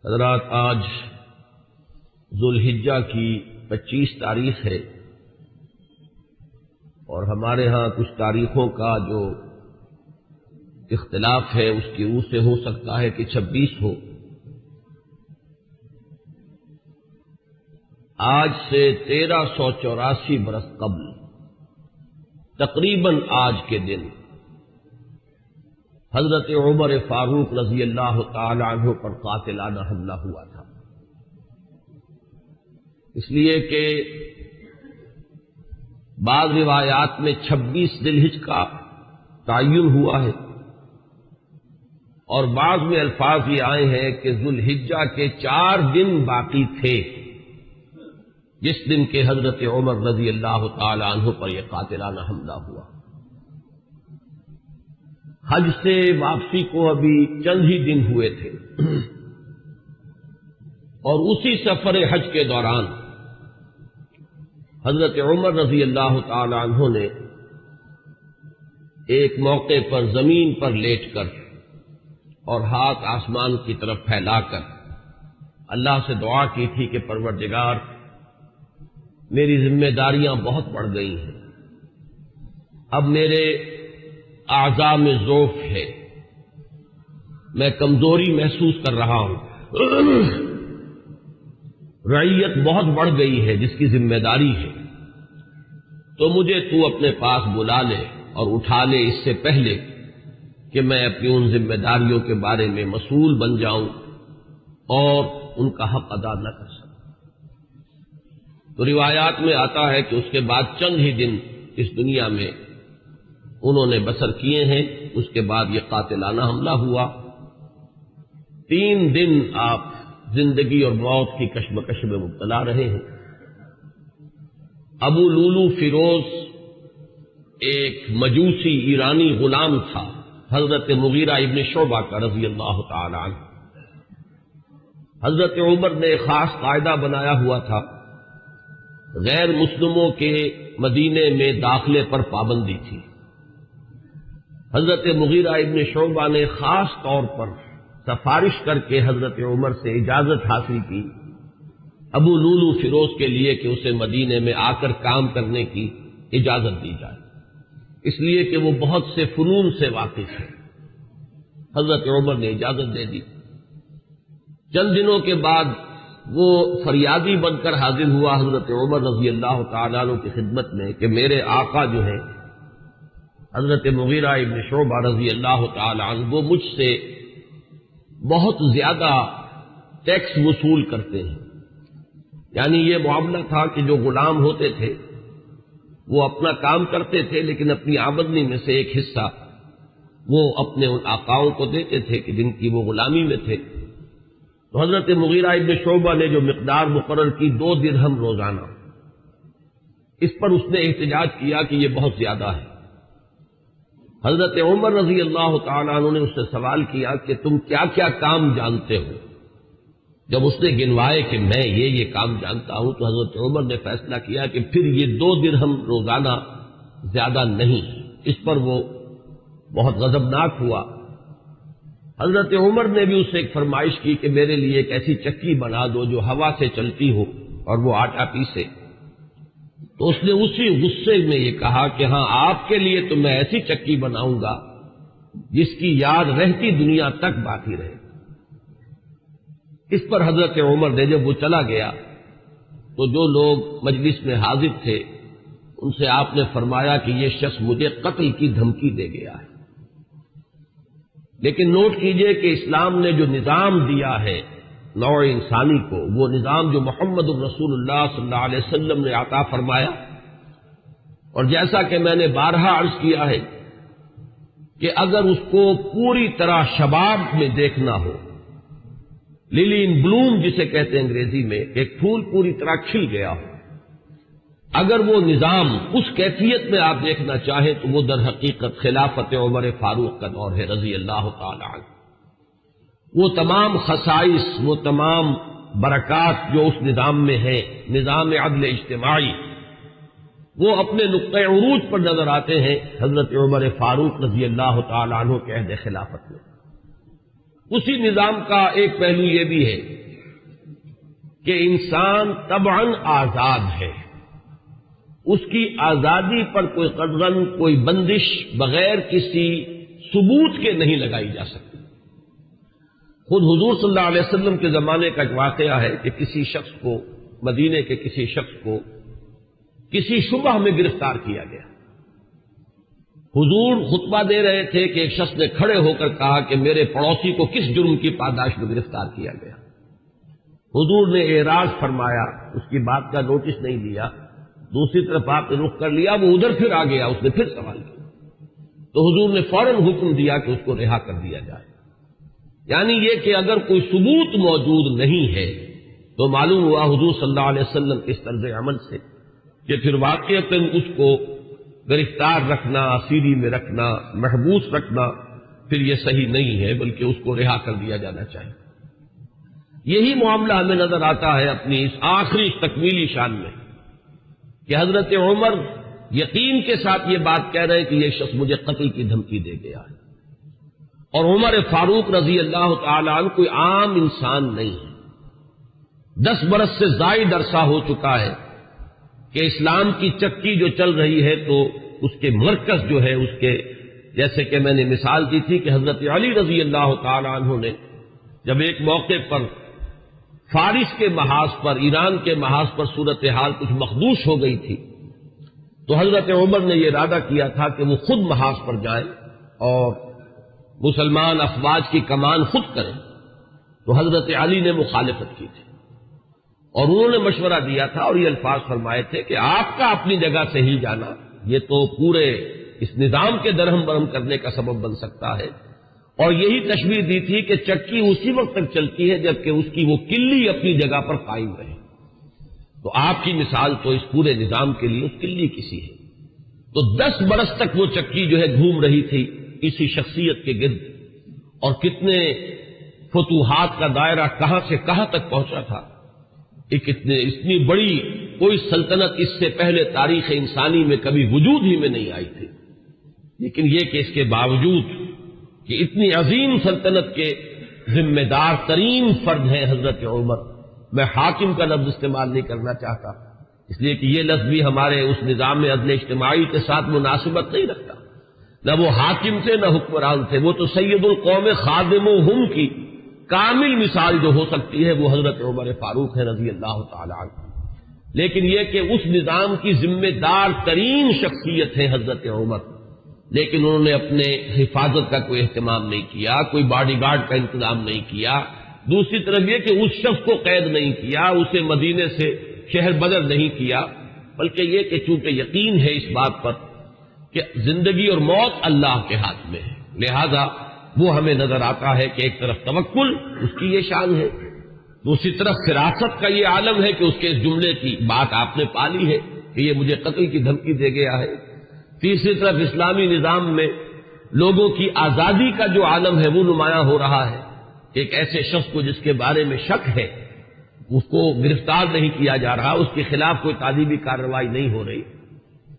حضرات، آج ذوالحجہ کی 25 تاریخ ہے اور ہمارے ہاں کچھ تاریخوں کا جو اختلاف ہے اس کی روح سے ہو سکتا ہے کہ 26 ہو۔ آج سے 1384 برس قبل تقریباً آج کے دن حضرت عمر فاروق رضی اللہ تعالی عنہ پر قاتلانہ حملہ ہوا تھا، اس لیے کہ بعض روایات میں 26 ذی الحجہ کا تعین ہوا ہے اور بعض میں الفاظ یہ آئے ہیں کہ ذوالحجہ کے 4 دن باقی تھے جس دن کے حضرت عمر رضی اللہ تعالی عنہ پر یہ قاتلانہ حملہ ہوا۔ حج سے واپسی کو ابھی چند ہی دن ہوئے تھے اور اسی سفر حج کے دوران حضرت عمر رضی اللہ تعالی عنہ نے ایک موقع پر زمین پر لیٹ کر اور ہاتھ آسمان کی طرف پھیلا کر اللہ سے دعا کی تھی کہ پروردگار، میری ذمہ داریاں بہت بڑھ گئی ہیں، اب میرے اعضاء میں ضعف ہے، میں کمزوری محسوس کر رہا ہوں، رعیت بہت بڑھ گئی ہے جس کی ذمہ داری ہے، تو مجھے تو اپنے پاس بلا لے اور اٹھا لے اس سے پہلے کہ میں اپنی ان ذمہ داریوں کے بارے میں مسئول بن جاؤں اور ان کا حق ادا نہ کر سکوں۔ تو روایات میں آتا ہے کہ اس کے بعد چند ہی دن اس دنیا میں انہوں نے بسر کیے ہیں، اس کے بعد یہ قاتلانہ حملہ ہوا۔ 3 دن آپ زندگی اور موت کی کشمکش میں مبتلا رہے ہیں۔ ابو لولو فیروز ایک مجوسی ایرانی غلام تھا حضرت مغیرہ ابن شعبہ کا رضی اللہ تعالی عنہ۔ حضرت عمر نے خاص قاعدہ بنایا ہوا تھا، غیر مسلموں کے مدینے میں داخلے پر پابندی تھی۔ حضرت مغیرہ ابن شعبہ نے خاص طور پر سفارش کر کے حضرت عمر سے اجازت حاصل کی ابو لولو فیروز کے لیے کہ اسے مدینے میں آ کر کام کرنے کی اجازت دی جائے، اس لیے کہ وہ بہت سے فنون سے واقف ہے۔ حضرت عمر نے اجازت دے دی۔ چند دنوں کے بعد وہ فریادی بن کر حاضر ہوا حضرت عمر رضی اللہ تعالیٰ عنہ کی خدمت میں کہ میرے آقا جو ہیں حضرت مغیرہ ابن شعبہ رضی اللہ تعالی عنہ، وہ مجھ سے بہت زیادہ ٹیکس وصول کرتے ہیں۔ یعنی یہ معاملہ تھا کہ جو غلام ہوتے تھے وہ اپنا کام کرتے تھے لیکن اپنی آمدنی میں سے ایک حصہ وہ اپنے ان آقاؤں کو دیتے تھے کہ جن کی وہ غلامی میں تھے۔ تو حضرت مغیرہ ابن شعبہ نے جو مقدار مقرر کی 2 درہم روزانہ، اس پر اس نے احتجاج کیا کہ یہ بہت زیادہ ہے۔ حضرت عمر رضی اللہ تعالیٰ عنہ نے اس سے سوال کیا کہ تم کیا کیا کام جانتے ہو؟ جب اس نے گنوائے کہ میں یہ کام جانتا ہوں تو حضرت عمر نے فیصلہ کیا کہ پھر یہ 2 درہم روزانہ زیادہ نہیں۔ اس پر وہ بہت غضبناک ہوا۔ حضرت عمر نے بھی اس سے ایک فرمائش کی کہ میرے لیے ایک ایسی چکی بنا دو جو ہوا سے چلتی ہو اور وہ آٹا پیسے۔ تو اس نے اسی غصے میں یہ کہا کہ ہاں، آپ کے لیے تو میں ایسی چکی بناؤں گا جس کی یاد رہتی دنیا تک باقی رہے۔ اس پر حضرت عمر نے جب وہ چلا گیا تو جو لوگ مجلس میں حاضر تھے ان سے آپ نے فرمایا کہ یہ شخص مجھے قتل کی دھمکی دے گیا ہے۔ لیکن نوٹ کیجئے کہ اسلام نے جو نظام دیا ہے نوع انسانی کو، وہ نظام جو محمد الرسول اللہ صلی اللہ علیہ وسلم نے عطا فرمایا، اور جیسا کہ میں نے بارہا عرض کیا ہے کہ اگر اس کو پوری طرح شباب میں دیکھنا ہو، للی ان بلوم جسے کہتے ہیں انگریزی میں، ایک پھول پوری طرح کھل گیا ہو، اگر وہ نظام اس کیفیت میں آپ دیکھنا چاہیں تو وہ در حقیقت خلافت عمر فاروق کا دور ہے رضی اللہ تعالی عنہ۔ وہ تمام خصائص، وہ تمام برکات جو اس نظام میں ہیں، نظام عدل اجتماعی، وہ اپنے نقطۂ عروج پر نظر آتے ہیں حضرت عمر فاروق رضی اللہ تعالی عنہ کے عہد خلافت میں۔ اسی نظام کا ایک پہلو یہ بھی ہے کہ انسان طبعاً آزاد ہے، اس کی آزادی پر کوئی قدغن، کوئی بندش بغیر کسی ثبوت کے نہیں لگائی جا سکتی۔ خود حضور صلی اللہ علیہ وسلم کے زمانے کا ایک واقعہ ہے کہ کسی شخص کو، مدینے کے کسی شخص کو کسی شبہ میں گرفتار کیا گیا۔ حضور خطبہ دے رہے تھے کہ ایک شخص نے کھڑے ہو کر کہا کہ میرے پڑوسی کو کس جرم کی پاداش میں گرفتار کیا گیا۔ حضور نے اعراض فرمایا، اس کی بات کا نوٹس نہیں لیا، دوسری طرف آپ نے رخ کر لیا، وہ ادھر پھر آ گیا، اس نے پھر سوال کیا تو حضور نے فوراً حکم دیا کہ اس کو رہا کر دیا جائے۔ یعنی یہ کہ اگر کوئی ثبوت موجود نہیں ہے تو معلوم ہوا حضور صلی اللہ علیہ وسلم کے اس طرز عمل سے کہ پھر واقعتاً اس کو گرفتار رکھنا، اسیری میں رکھنا، محبوس رکھنا پھر یہ صحیح نہیں ہے، بلکہ اس کو رہا کر دیا جانا چاہیے۔ یہی معاملہ ہمیں نظر آتا ہے اپنی اس آخری تکمیلی شان میں کہ حضرت عمر یقین کے ساتھ یہ بات کہہ رہے ہیں کہ یہ شخص مجھے قتل کی دھمکی دے گیا ہے، اور عمر فاروق رضی اللہ تعالی عنہ کوئی عام انسان نہیں ہے۔ 10 برس سے زائد عرصہ ہو چکا ہے کہ اسلام کی چکی جو چل رہی ہے تو اس کے مرکز جو ہے اس کے، جیسے کہ میں نے مثال دی تھی کہ حضرت علی رضی اللہ تعالی عنہ نے جب ایک موقع پر فارس کے محاذ پر، ایران کے محاذ پر صورتحال کچھ مخدوش ہو گئی تھی تو حضرت عمر نے یہ ارادہ کیا تھا کہ وہ خود محاذ پر جائیں اور مسلمان افواج کی کمان خود کریں، تو حضرت علی نے مخالفت کی تھی اور انہوں نے مشورہ دیا تھا اور یہ الفاظ فرمائے تھے کہ آپ کا اپنی جگہ سے ہل جانا یہ تو پورے اس نظام کے درہم برہم کرنے کا سبب بن سکتا ہے، اور یہی تشبیہ دی تھی کہ چکی اسی وقت تک چلتی ہے جبکہ اس کی وہ کلی اپنی جگہ پر قائم رہے۔ تو آپ کی مثال تو اس پورے نظام کے لیے اس کلی کسی ہے۔ تو 10 برس تک وہ چکی جو ہے گھوم رہی تھی اسی شخصیت کے گرد، اور کتنے فتوحات کا دائرہ کہاں سے کہاں تک پہنچا تھا۔ اتنی بڑی کوئی سلطنت اس سے پہلے تاریخ انسانی میں کبھی وجود ہی میں نہیں آئی تھی، لیکن یہ کہ اس کے باوجود کہ اتنی عظیم سلطنت کے ذمہ دار ترین فرد ہیں حضرت عمر، میں حاکم کا لفظ استعمال نہیں کرنا چاہتا اس لیے کہ یہ لفظ بھی ہمارے اس نظام عدل اجتماعی کے ساتھ مناسبت نہیں رکھتا، نہ وہ حاکم تھے نہ حکمران تھے، وہ تو سید القوم خادمہم کی کامل مثال جو ہو سکتی ہے وہ حضرت عمر فاروق ہے رضی اللہ تعالی عنہ۔ لیکن یہ کہ اس نظام کی ذمہ دار ترین شخصیت ہے حضرت عمر، لیکن انہوں نے اپنے حفاظت کا کوئی اہتمام نہیں کیا، کوئی باڈی گارڈ کا انتظام نہیں کیا، دوسری طرف یہ کہ اس شخص کو قید نہیں کیا، اسے مدینے سے شہر بدر نہیں کیا، بلکہ یہ کہ چونکہ یقین ہے اس بات پر کہ زندگی اور موت اللہ کے ہاتھ میں ہے، لہذا وہ ہمیں نظر آتا ہے کہ ایک طرف توکل اس کی یہ شان ہے، دوسری طرف فراست کا یہ عالم ہے کہ اس کے اس جملے کی بات آپ نے پالی ہے کہ یہ مجھے قتل کی دھمکی دے گیا ہے، تیسری طرف اسلامی نظام میں لوگوں کی آزادی کا جو عالم ہے وہ نمایاں ہو رہا ہے، ایک ایسے شخص کو جس کے بارے میں شک ہے اس کو گرفتار نہیں کیا جا رہا، اس کے خلاف کوئی تعذیبی کارروائی نہیں ہو رہی۔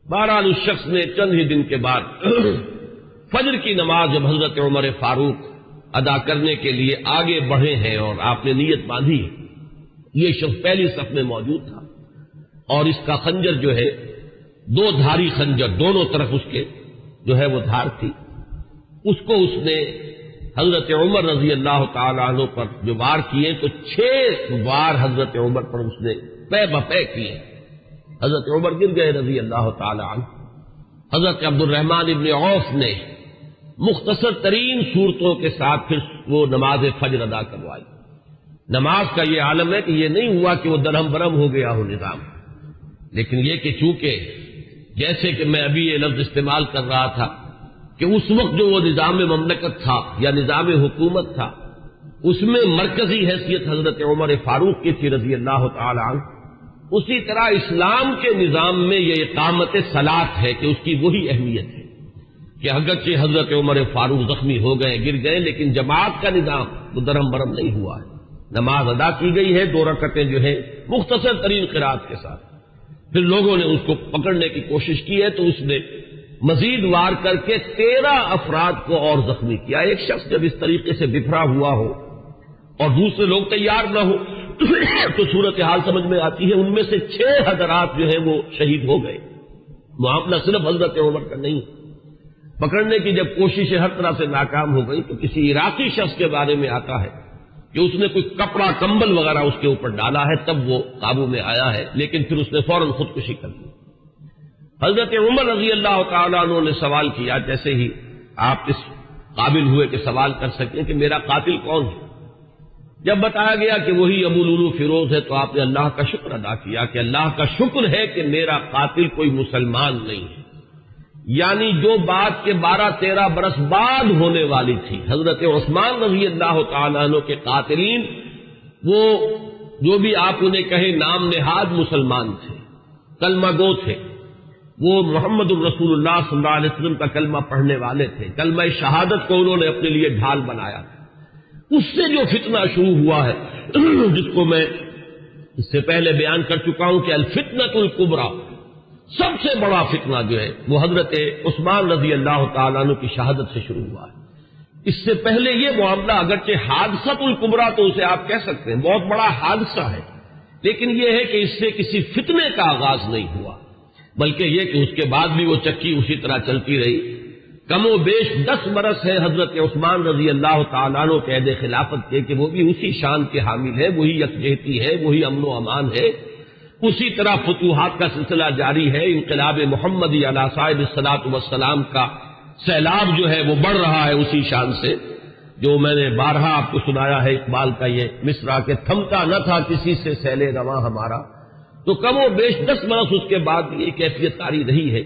بہرحال اس شخص نے چند ہی دن کے بعد فجر کی نماز جب حضرت عمر فاروق ادا کرنے کے لیے آگے بڑھے ہیں اور آپ نے نیت باندھی ہے، یہ شخص پہلی صف میں موجود تھا اور اس کا خنجر جو ہے 2 دھاری خنجر، دونوں طرف اس کے جو ہے وہ دھار تھی، اس کو اس نے حضرت عمر رضی اللہ تعالی عنہ پر جو وار کیے تو 6 وار حضرت عمر پر اس نے پے بپے کیے، حضرت عمر گر گئے رضی اللہ تعالی عنہ۔ حضرت عبد الرحمن ابن عوف نے مختصر ترین صورتوں کے ساتھ پھر وہ نماز فجر ادا کروائی۔ نماز کا یہ عالم ہے کہ یہ نہیں ہوا کہ وہ درہم برہم ہو گیا ہو نظام، لیکن یہ کہ چونکہ جیسے کہ میں ابھی یہ لفظ استعمال کر رہا تھا کہ اس وقت جو وہ نظام مملکت تھا یا نظام حکومت تھا اس میں مرکزی حیثیت حضرت عمر فاروق کی تھی رضی اللہ تعالی عنہ، اسی طرح اسلام کے نظام میں یہ اقامت صلاۃ ہے کہ اس کی وہی اہمیت ہے کہ اگرچہ حضرت عمر فاروق زخمی ہو گئے، گر گئے، لیکن جماعت کا نظام وہ درہم برہم نہیں ہوا ہے، نماز ادا کی گئی ہے 2 رکعتیں جو ہے مختصر ترین قرات کے ساتھ۔ پھر لوگوں نے اس کو پکڑنے کی کوشش کی ہے تو اس نے مزید وار کر کے 13 افراد کو اور زخمی کیا۔ ایک شخص جب اس طریقے سے بکھرا ہوا ہو اور دوسرے لوگ تیار نہ ہو تو صورتحال سمجھ میں آتی ہے۔ ان میں سے 6 حضرات جو ہیں وہ شہید ہو گئے۔ معاملہ صرف حضرت عمر کا نہیں، پکڑنے کی جب کوششیں ہر طرح سے ناکام ہو گئی تو کسی عراقی شخص کے بارے میں آتا ہے کہ اس نے کوئی کپڑا کمبل وغیرہ اس کے اوپر ڈالا ہے، تب وہ قابو میں آیا ہے، لیکن پھر اس نے فوراً خودکشی کر لی۔ حضرت عمر رضی اللہ تعالیٰ عنہ نے سوال کیا، جیسے ہی آپ اس قابل ہوئے کہ سوال کر سکیں کہ میرا قاتل کون ہے۔ جب بتایا گیا کہ وہی ابو لولو فیروز ہے تو آپ نے اللہ کا شکر ادا کیا کہ اللہ کا شکر ہے کہ میرا قاتل کوئی مسلمان نہیں ہے، یعنی جو بات کے 12-13 برس بعد ہونے والی تھی۔ حضرت عثمان رضی اللہ تعالیٰ عنہ کے قاتلین وہ جو بھی آپ انہیں کہیں نام نہاد مسلمان تھے، کلمہ گو تھے، وہ محمد الرسول اللہ صلی اللہ علیہ وسلم کا کلمہ پڑھنے والے تھے، کلمہ شہادت کو انہوں نے اپنے لیے ڈھال بنایا۔ اس سے جو فتنہ شروع ہوا ہے جس کو میں اس سے پہلے بیان کر چکا ہوں کہ الفتنۃ الکبریٰ، سب سے بڑا فتنہ جو ہے وہ حضرت عثمان رضی اللہ تعالیٰ عنہ کی شہادت سے شروع ہوا ہے۔ اس سے پہلے یہ معاملہ اگرچہ حادثۃ الکبریٰ تو اسے آپ کہہ سکتے ہیں، بہت بڑا حادثہ ہے، لیکن یہ ہے کہ اس سے کسی فتنے کا آغاز نہیں ہوا، بلکہ یہ کہ اس کے بعد بھی وہ چکی اسی طرح چلتی رہی۔ کم و بیش 10 برس ہے حضرت عثمان رضی اللہ تعالیٰ عنہ کے عہد خلافت کے کہ وہ بھی اسی شان کے حامل ہے، وہی یکجہتی ہے، وہی امن و امان ہے، اسی طرح فتوحات کا سلسلہ جاری ہے۔ انقلاب محمدی علی صاحب الصلاۃ والسلام کا سیلاب جو ہے وہ بڑھ رہا ہے اسی شان سے، جو میں نے بارہا آپ کو سنایا ہے اقبال کا یہ مصرع کہ تھمتا نہ تھا کسی سے سیل رواں ہمارا، تو کم و بیش 10 برس اس کے بعد یہ کیفیت طاری رہی ہے،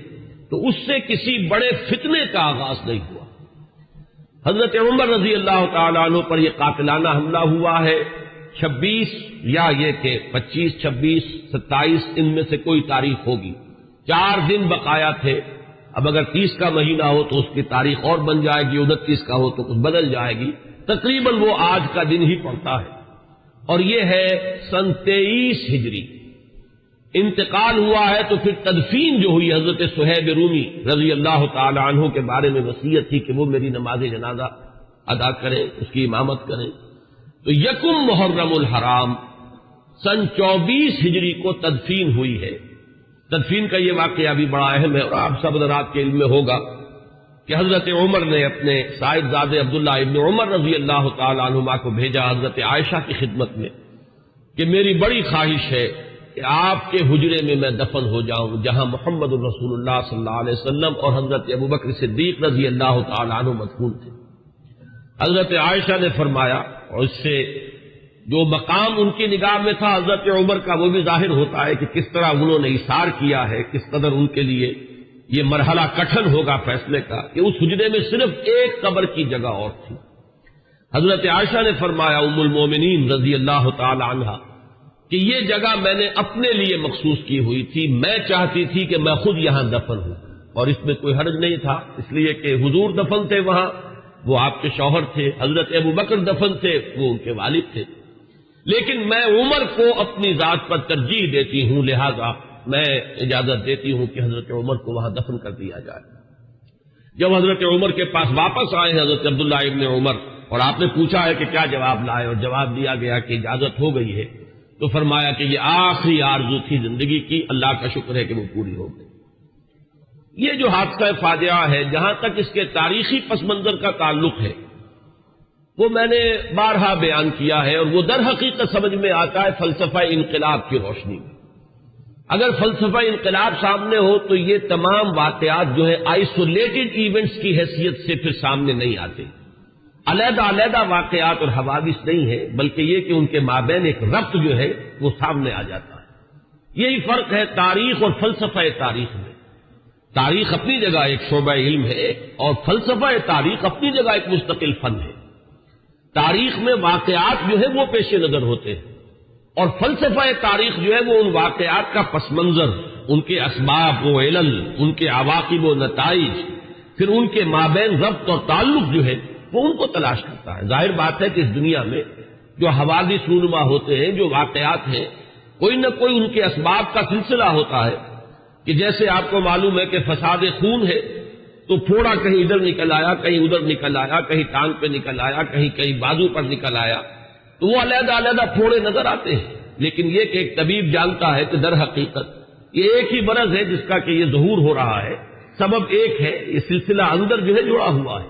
تو اس سے کسی بڑے فتنے کا آغاز نہیں ہوا۔ حضرت عمر رضی اللہ تعالیٰ عنہ پر یہ قاتلانہ حملہ ہوا ہے 26 یا یہ کہ 25، 26، 27 ان میں سے کوئی تاریخ ہوگی، 4 دن بقایا تھے۔ اب اگر 30 کا مہینہ ہو تو اس کی تاریخ اور بن جائے گی، 29 کا ہو تو کچھ بدل جائے گی، تقریباً وہ آج کا دن ہی پڑتا ہے، اور یہ ہے سن 23 ہجری۔ انتقال ہوا ہے تو پھر تدفین جو ہوئی حضرت صہیب رومی رضی اللہ تعالی عنہ کے بارے میں وصیت تھی کہ وہ میری نماز جنازہ ادا کریں، اس کی امامت کریں، تو یکم محرم الحرام سن 24 ہجری کو تدفین ہوئی ہے۔ تدفین کا یہ واقعہ بھی بڑا اہم ہے، اور آپ سب حضرات کے علم میں ہوگا کہ حضرت عمر نے اپنے صاحبزادے عبداللہ ابن عمر رضی اللہ تعالی عنہما کو بھیجا حضرت عائشہ کی خدمت میں کہ میری بڑی خواہش ہے کہ آپ کے حجرے میں میں دفن ہو جاؤں جہاں محمد الرسول اللہ صلی اللہ علیہ وسلم اور حضرت ابوبکر صدیق رضی اللہ تعالی عنہ مدفون تھے۔ حضرت عائشہ نے فرمایا، اور اس سے جو مقام ان کی نگاہ میں تھا حضرت عمر کا وہ بھی ظاہر ہوتا ہے کہ کس طرح انہوں نے اثار کیا ہے، کس قدر ان کے لیے یہ مرحلہ کٹھن ہوگا فیصلے کا کہ اس حجرے میں صرف ایک قبر کی جگہ اور تھی۔ حضرت عائشہ نے فرمایا ام المومنین رضی اللہ تعالی عنہا کہ یہ جگہ میں نے اپنے لیے مخصوص کی ہوئی تھی، میں چاہتی تھی کہ میں خود یہاں دفن ہوں، اور اس میں کوئی حرج نہیں تھا، اس لیے کہ حضور دفن تھے وہاں، وہ آپ کے شوہر تھے، حضرت ابوبکر دفن تھے، وہ ان کے والد تھے، لیکن میں عمر کو اپنی ذات پر ترجیح دیتی ہوں، لہذا میں اجازت دیتی ہوں کہ حضرت عمر کو وہاں دفن کر دیا جائے۔ جب حضرت عمر کے پاس واپس آئے حضرت عبداللہ ابن عمر اور آپ نے پوچھا ہے کہ کیا جواب لائے، اور جواب دیا گیا کہ اجازت ہو گئی ہے، تو فرمایا کہ یہ آخری آرزو تھی زندگی کی، اللہ کا شکر ہے کہ وہ پوری ہو گئی۔ یہ جو حادثہ فاجعہ ہے، جہاں تک اس کے تاریخی پس منظر کا تعلق ہے وہ میں نے بارہا بیان کیا ہے، اور وہ در حقیقت سمجھ میں آتا ہے فلسفہ انقلاب کی روشنی میں۔ اگر فلسفہ انقلاب سامنے ہو تو یہ تمام واقعات جو ہے آئسولیٹڈ ایونٹس کی حیثیت سے پھر سامنے نہیں آتے، علیحدہ علیحدہ واقعات اور حوادث نہیں ہے، بلکہ یہ کہ ان کے مابین ایک ربط جو ہے وہ سامنے آ جاتا ہے۔ یہی فرق ہے تاریخ اور فلسفہ تاریخ میں۔ تاریخ اپنی جگہ ایک شعبہ علم ہے، اور فلسفہ تاریخ اپنی جگہ ایک مستقل فن ہے۔ تاریخ میں واقعات جو ہے وہ پیش نظر ہوتے ہیں، اور فلسفہ تاریخ جو ہے وہ ان واقعات کا پس منظر، ان کے اسباب و علل، ان کے عواقب و نتائج، پھر ان کے مابین ربط اور تعلق جو ہے وہ ان کو تلاش کرتا ہے۔ ظاہر بات ہے کہ اس دنیا میں جو حوادث رونما ہوتے ہیں، جو واقعات ہیں، کوئی نہ کوئی ان کے اسباب کا سلسلہ ہوتا ہے، کہ جیسے آپ کو معلوم ہے کہ فساد خون ہے تو پھوڑا کہیں ادھر نکل آیا، کہیں ادھر نکل آیا، کہیں ٹانگ پہ نکل آیا، کہیں بازو پر نکل آیا، تو وہ علیحدہ علیحدہ پھوڑے نظر آتے ہیں، لیکن یہ کہ ایک طبیب جانتا ہے کہ در حقیقت یہ ایک ہی مرض ہے جس کا کہ یہ ظہور ہو رہا ہے، سبب ایک ہے، یہ سلسلہ اندر جو ہے جڑا ہوا ہے۔